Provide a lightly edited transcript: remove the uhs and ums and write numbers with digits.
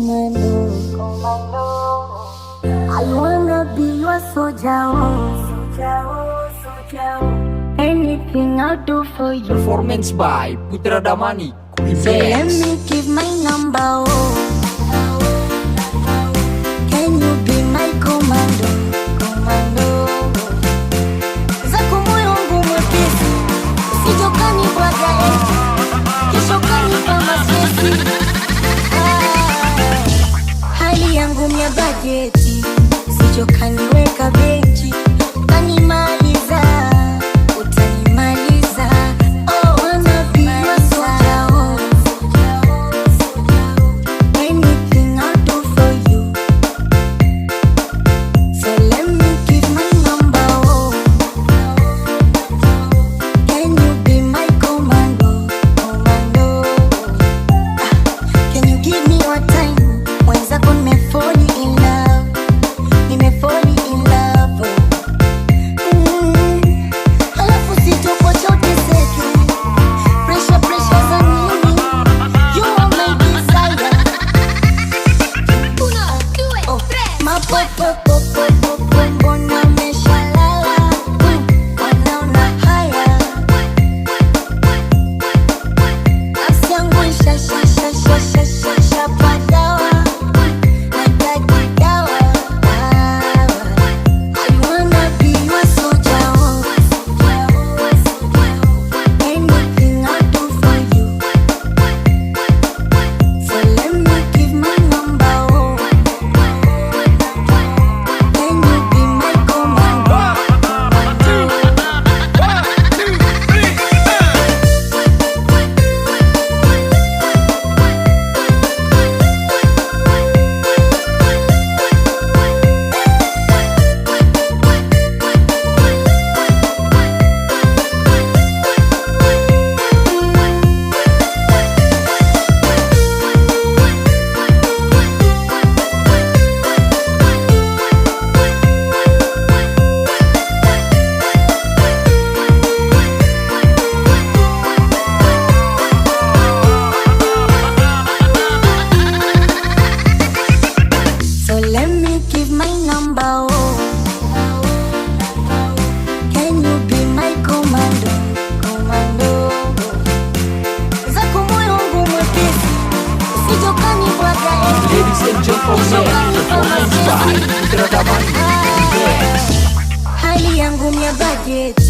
commando. I wanna be your soldier, anything I'll do for you. Performance by Putra Damani. So let me give my number, oh. Can you be my commando? Zako moyo wangu mwepesi, usijokani bwaga eti kesho kanipa maswesi. Hali yangu mya bajeti, usijokaniweka benchi, utanimaliza. Oh, wanna be your soldier, oh. Anything I'll do for you. So let me give my number, oh. Can you be my commando? Can you give me your time? Wenzako nimefall in love, oh. Halafu sitokocha uteseke, pressure za nini? You are my desire. Uno, due, tres. Mapopo, mbona umeshalala? Wanaona haya. Nafsi yangu ishapadawa. Nataka dawa. I wanna be your soldier, oh. Anything I'll do for you. So let me give my number, oh. Can you be my commando? So let me give my number, oh. Can you be my commando? Zako moyo wangu mwepesi, usijokani bwaga eti Ladies and gentlemen, performance by Putra Damani. hali yangu mya bajeti,